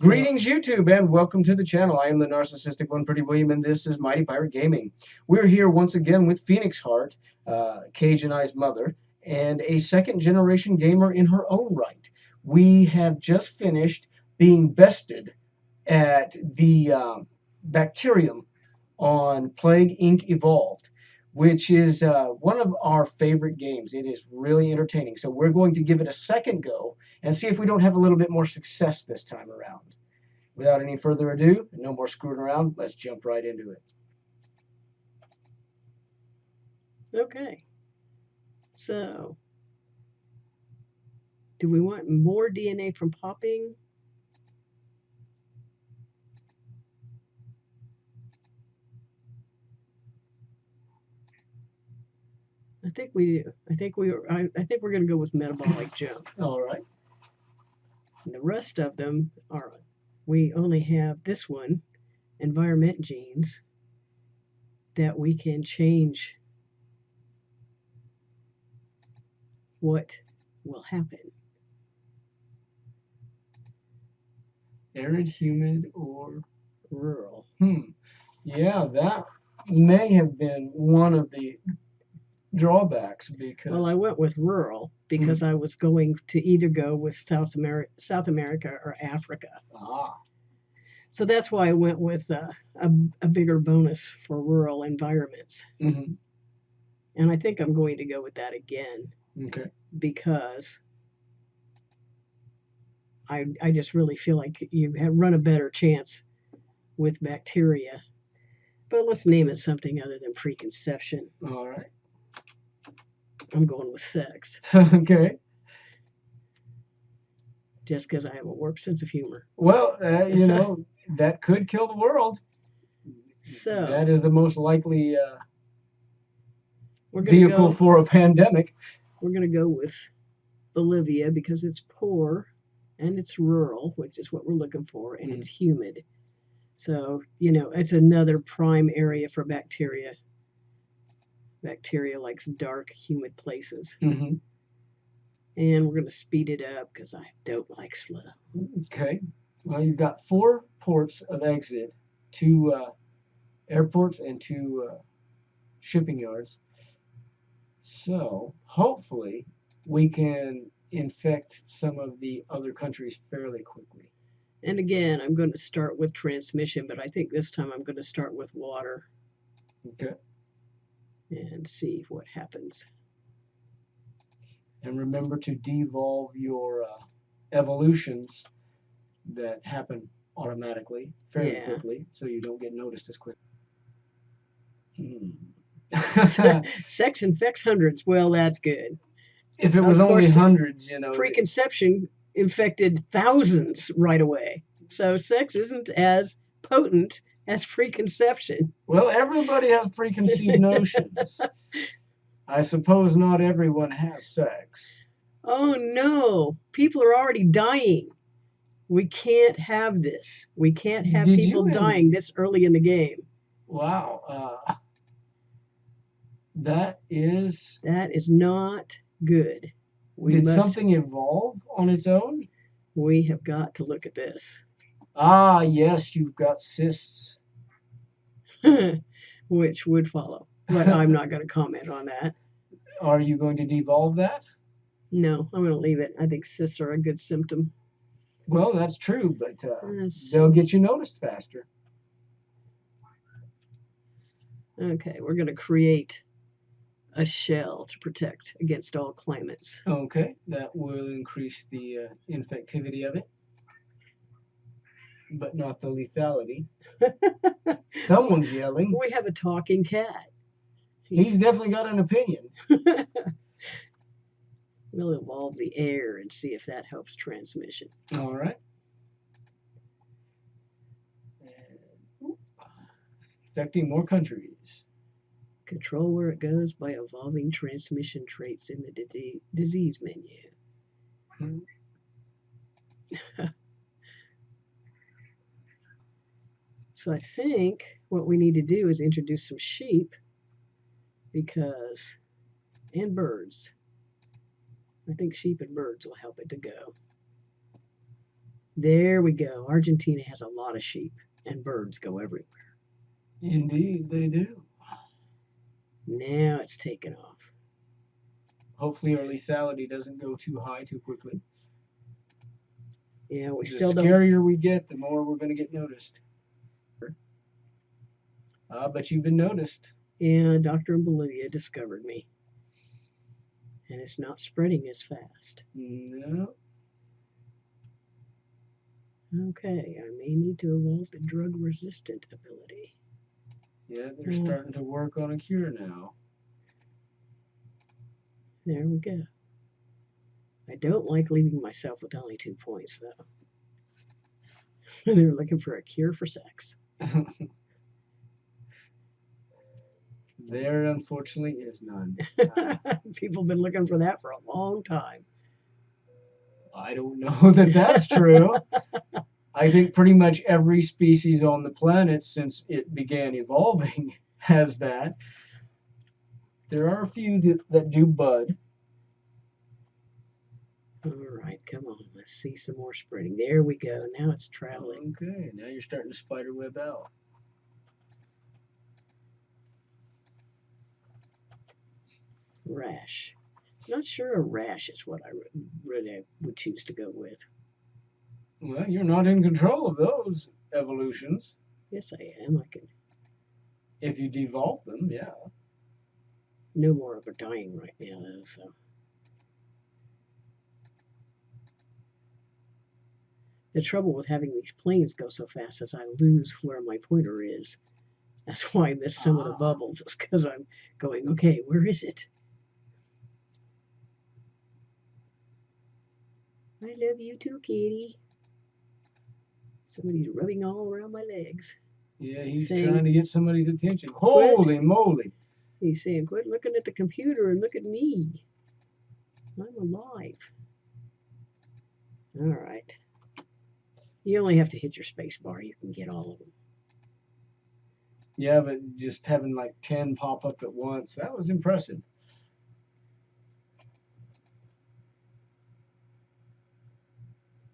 Greetings, YouTube, and welcome to the channel. I am the narcissistic one, Pretty William, and this is Mighty Pirate Gaming. We're here once again with Phoenix Heart, Cage and I's mother, and a second-generation gamer in her own right. We have just finished being bested at the Bacterium on Plague Inc. Evolved, which is one of our favorite games. It is really entertaining. So we're going to give it a second go and see if we don't have a little bit more success this time around. Without any further ado, no more screwing around, let's jump right into it. Okay. So, do we want more DNA from popping? I think we do. I think we're going to go with metabolic jump. All right. And the rest of them are, we only have this one, environment genes, that we can change what will happen. Arid, humid, or rural. Yeah, that may have been one of the drawbacks because... Well, I went with rural because I was going to either go with South America or Africa. So that's why I went with a bigger bonus for rural environments. Mm-hmm. And I think I'm going to go with that again. Okay. Because I just really feel like you have run a better chance with bacteria. But let's name it something other than preconception. All right. I'm going with sex. Okay. Just because I have a warped sense of humor. Well, you know, that could kill the world. So that is the most likely vehicle for a pandemic. We're going to go with Bolivia because it's poor and it's rural, which is what we're looking for, and it's humid. So, you know, it's another prime area for bacteria. Bacteria likes dark, humid places. Mm-hmm. And we're going to speed it up because I don't like slow. Okay. Well, you've got 4 ports of exit, 2 airports and 2 shipping yards. So hopefully we can infect some of the other countries fairly quickly. And again, I'm going to start with transmission, but I think this time I'm going to start with water. Okay. And see what happens. And remember to devolve your evolutions that happen automatically, fairly quickly, so you don't get noticed as quick. Sex infects hundreds. Well, that's good. If it was only hundreds, you know. Preconception infected thousands right away. So sex isn't as potent as preconception. Well, everybody has preconceived notions. I suppose not everyone has sex. Oh no, people are already dying. We can't have this. We can't have people dying this early in the game. Wow. That is not good. Did something evolve on its own? We have got to look at this. Ah, yes, you've got cysts. Which would follow. But I'm not going to comment on that. Are you going to devolve that? No, I'm going to leave it. I think cysts are a good symptom. Well, that's true, but they'll get you noticed faster. Okay, we're going to create a shell to protect against all climates. Okay, that will increase the infectivity of it, but not the lethality. Someone's yelling. We have a talking cat. He's definitely got an opinion. We'll evolve the air and see if that helps transmission. All right. Affecting more countries. Control where it goes by evolving transmission traits in the disease menu. So I think what we need to do is introduce some sheep and birds. I think sheep and birds will help it to go. There we go. Argentina has a lot of sheep, and birds go everywhere. Indeed, they do. Now it's taken off. Hopefully, our lethality doesn't go too high too quickly. Yeah, we The still don't. scarier we get, the more we're going to get noticed. But you've been noticed. Yeah, a doctor in Bolivia discovered me, and it's not spreading as fast. No. Okay, I may need to evolve the drug-resistant ability. Yeah, they're starting to work on a cure now. There we go. I don't like leaving myself with only 2 points, though. They're looking for a cure for sex. There, unfortunately, is none. People have been looking for that for a long time. I don't know that that's true. I think pretty much every species on the planet since it began evolving has that. There are a few that do bud. All right, come on. Let's see some more spreading. There we go. Now it's traveling. Okay, now you're starting to spider web out. Rash. Not sure a rash is what I really would choose to go with. Well, you're not in control of those evolutions. Yes, I am. I can. If you devolve them, yeah. No more of a dying right now, though, so. The trouble with having these planes go so fast is I lose where my pointer is. That's why I miss some of the bubbles. It's because I'm going, okay, where is it? I love you too, kitty. Somebody's rubbing all around my legs. Yeah, he's trying to get somebody's attention. Holy moly. He's saying, quit looking at the computer and look at me. I'm alive. All right. You only have to hit your space bar. You can get all of them. Yeah, but just having like 10 pop up at once, that was impressive.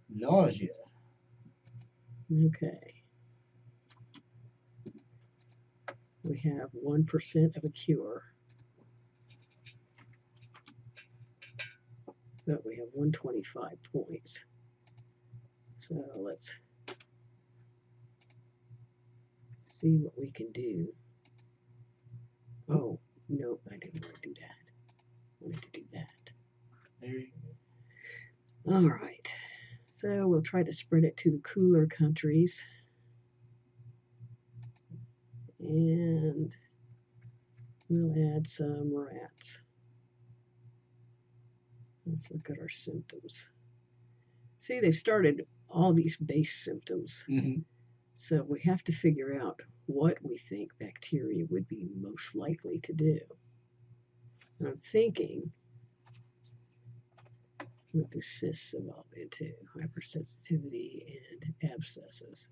Nausea. Okay. We have 1% of a cure. But we have 125 points. So let's see what we can do. Oh, no, I didn't want to do that. I wanted to do that. There you go. All right. So we'll try to spread it to the cooler countries. And we'll add some rats. Let's look at our symptoms. See, they've started all these base symptoms. Mm-hmm. So we have to figure out what we think bacteria would be most likely to do. And I'm thinking, what do cysts evolve into? Hypersensitivity and abscesses.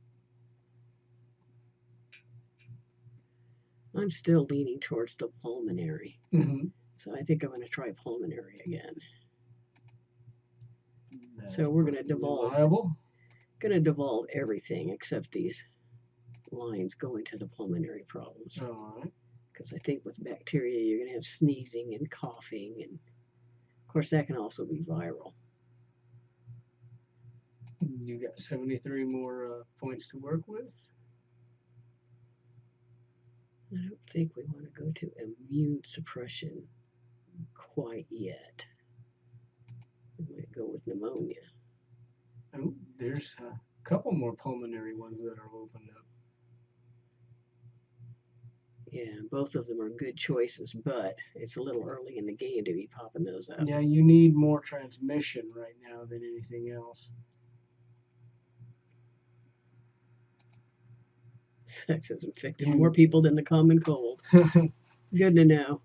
I'm still leaning towards the pulmonary. Mm-hmm. So I think I'm going to try pulmonary again. So we're going to devolve. Going to devolve everything except these lines going to the pulmonary problems. All right. Because I think with bacteria, you're going to have sneezing and coughing. And of course, that can also be viral. You got 73 more points to work with. I don't think we want to go to immune suppression quite yet. We might go with pneumonia. Oh, there's a couple more pulmonary ones that are opened up. Yeah, both of them are good choices, but it's a little early in the game to be popping those up. Yeah, you need more transmission right now than anything else. Sex has infected more people than the common cold. Good to know.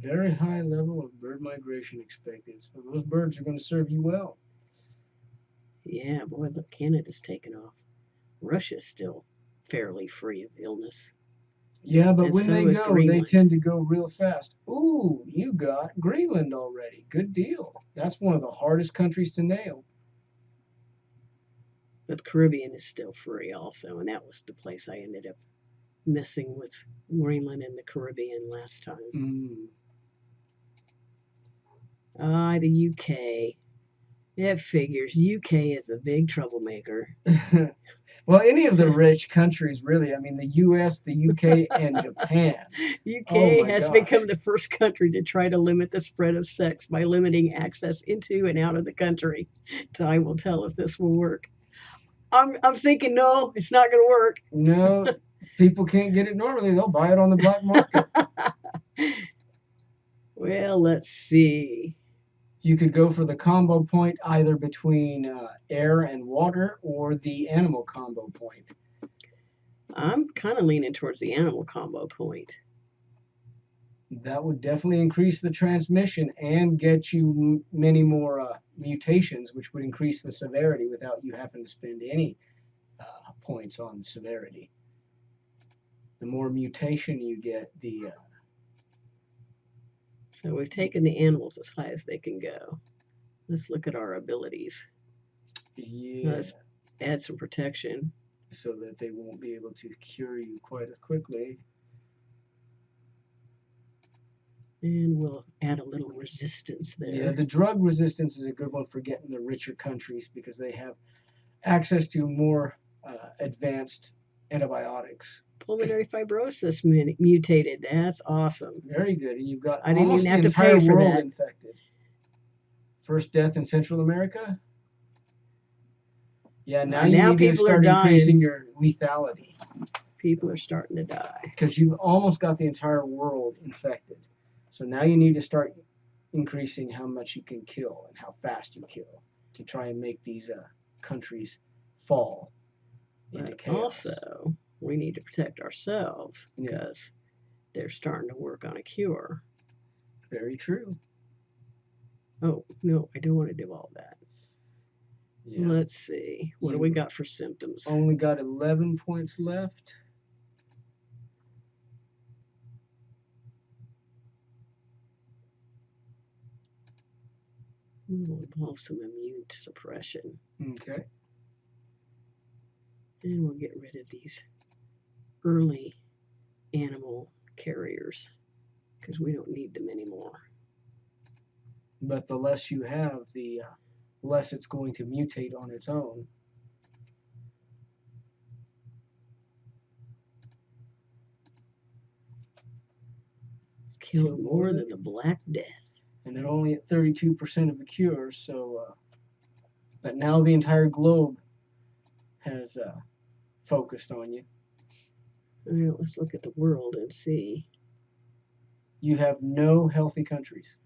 Very high level of bird migration expected. So those birds are going to serve you well. Yeah, boy, look, Canada's taken off. Russia's still fairly free of illness. Yeah, but when they go, they tend to go real fast. Ooh, you got Greenland already. Good deal. That's one of the hardest countries to nail. But the Caribbean is still free also, and that was the place I ended up missing with Greenland and the Caribbean last time. Mm. Ah, the UK. That figures. UK is a big troublemaker. Well, any of the rich countries, really. I mean, the U.S., the U.K., and Japan. Oh UK my has gosh. become the first country to try to limit the spread of sex by limiting access into and out of the country. Time will tell if this will work. I'm thinking no, it's not going to work. No, people can't get it normally. They'll buy it on the black market. Well, let's see. You could go for the combo point either between air and water or the animal combo point. I'm kind of leaning towards the animal combo point. That would definitely increase the transmission and get you many more mutations, which would increase the severity without you having to spend any points on severity. The more mutation you get, the So we've taken the animals as high as they can go. Let's look at our abilities. yeah, Let's add some protection. so that they won't be able to cure you quite as quickly. And we'll add a little resistance there. Yeah, the drug resistance is a good one for getting the richer countries because they have access to more advanced antibiotics. Pulmonary fibrosis mutated. That's awesome. Very good. And you've got I didn't almost even have the to pay entire for world that. infected. First death in Central America. Yeah, now you Now need to people are start dying. increasing your lethality People are starting to die. because you've almost got the entire world infected. So now you need to start increasing how much you can kill and how fast you kill to try and make these countries fall into But chaos. also, we need to protect ourselves Yeah. because they're starting to work on a cure. Very true. Oh, no, I don't want to do all that. Yeah. Let's see. What do we got for symptoms? Only got 11 points left. We'll involve some immune suppression. Okay. And we'll get rid of these early animal carriers because we don't need them anymore. But the less you have, the less it's going to mutate on its own. It's killed more than the Black Death. And they're only at 32% of a cure, so. But now the entire globe has focused on you. Well, let's look at the world and see. You have no healthy countries.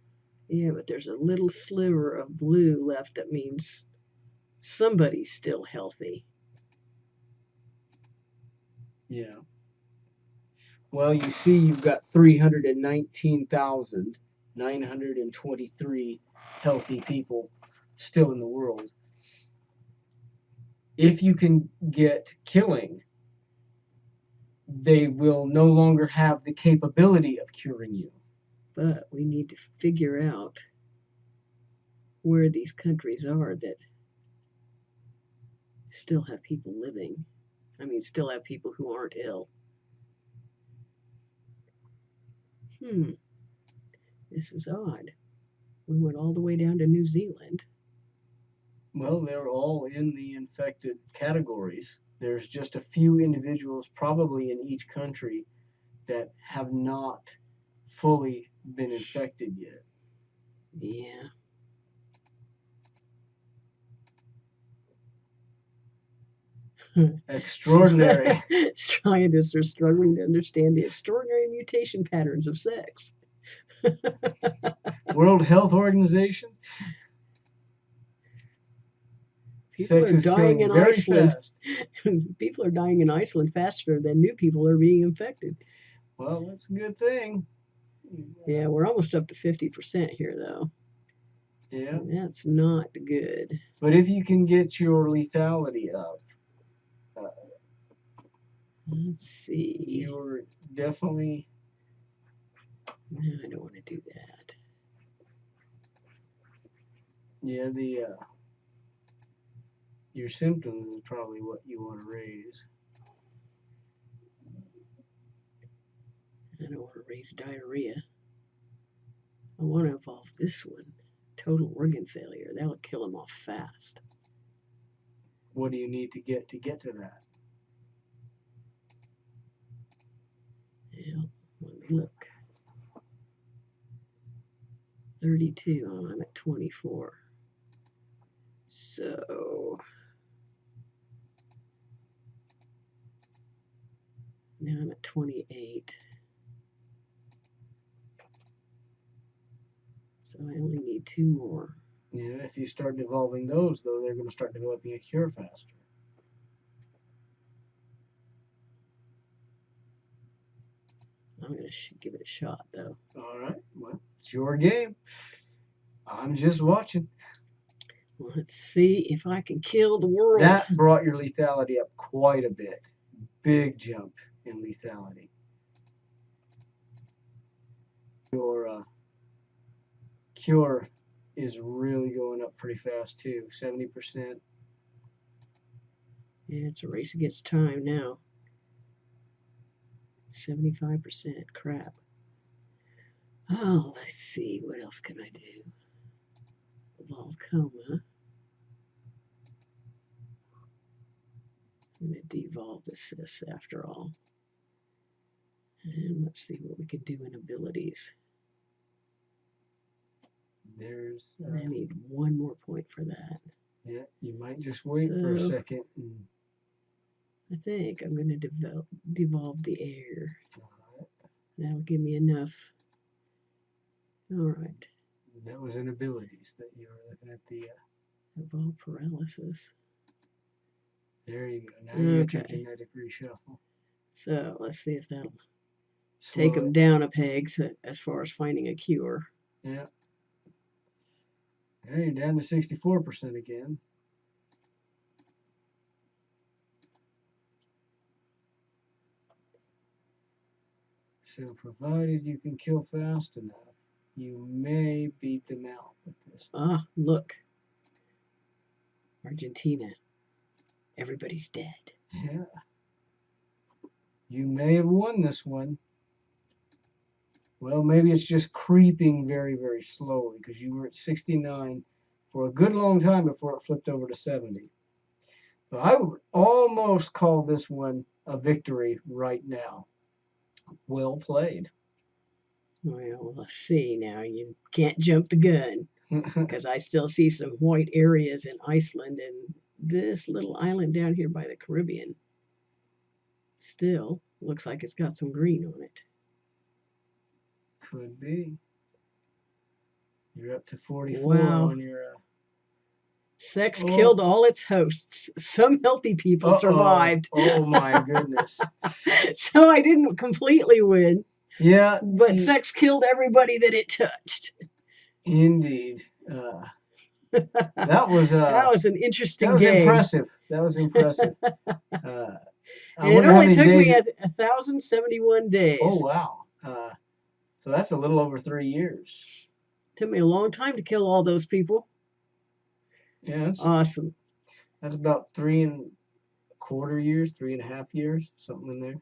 Yeah, but there's a little sliver of blue left that means somebody's still healthy. Yeah. Well, you see, you've got 319,923 healthy people still in the world. If you can get killing, they will no longer have the capability of curing you. But we need to figure out where these countries are that still have people living. I mean, still have people who aren't ill. This is odd. We went all the way down to New Zealand. Well, they're all in the infected categories. There's just a few individuals, probably in each country, that have not fully been infected yet. Yeah. Extraordinary. Scientists are struggling to understand the extraordinary mutation patterns of sex. World Health Organization. People Sex are is dying killing in very Iceland. fast. People are dying in Iceland faster than new people are being infected. Well, that's a good thing. Yeah, we're almost up to 50% here, though. Yeah. That's not good. But if you can get your lethality up, Let's see. you're definitely. No, I don't want to do that. Yeah, Your symptoms is probably what you want to raise. I don't want to raise diarrhea. I want to evolve this one. Total organ failure. That'll kill him off fast. What do you need to get to that? Yeah, let me look. 32. Oh, I'm at 24. So now I'm at 28. So I only need 2 more. Yeah, if you start evolving those, though, they're going to start developing a cure faster. I'm going to give it a shot, though. All right. Well, it's your game. I'm just watching. Let's see if I can kill the world. That brought your lethality up quite a bit. Big jump in lethality. Your cure is really going up pretty fast too. 70%. Yeah, it's a race against time now. 75%. Crap. Oh, let's see. What else can I do? Evolve coma. I'm going to devolve this after all. And let's see what we can do in abilities. There's. I need 1 more point for that. Yeah, you might just wait for a second. I think I'm going to devolve the air. That'll give me enough. All right. That was in abilities that you were looking at the. Evolve paralysis. There you go. Now you get your genetic reshuffle. So let's see if that'll take them down a peg as far as finding a cure. Yeah. Now you're down to 64% again. So provided you can kill fast enough, you may beat them out with this. Ah, look. Argentina. Everybody's dead. Yeah. You may have won this one. Well, maybe it's just creeping very, very slowly because you were at 69 for a good long time before it flipped over to 70. So I would almost call this one a victory right now. Well played. Well, let's see now. You can't jump the gun because I still see some white areas in Iceland and this little island down here by the Caribbean. Still looks like it's got some green on it. Could be. You're up to 44 on your... Sex killed all its hosts. Some healthy people survived. Oh my goodness. So I didn't completely win. Yeah. But sex killed everybody that it touched. Indeed. That was an interesting game. That was impressive. That was impressive. And it only took me 1,071 days. Oh, wow. So that's a little over 3 years. Took me a long time to kill all those people. Yeah, that's awesome. That's about 3.25 years, 3.5 years, something in there,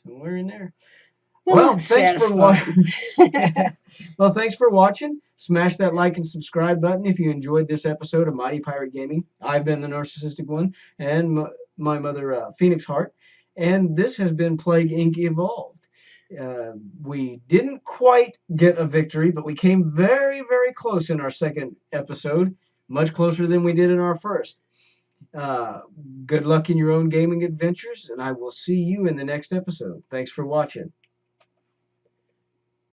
somewhere in there. Well, thanks for watching. Well, thanks for watching. Smash that like and subscribe button if you enjoyed this episode of Mighty Pirate Gaming. I've been the Narcissistic One, and my mother, Phoenix Heart, and this has been Plague Inc. Evolved. We didn't quite get a victory, but we came very, very close in our second episode. Much closer than we did in our first. Good luck in your own gaming adventures, and I will see you in the next episode. Thanks for watching.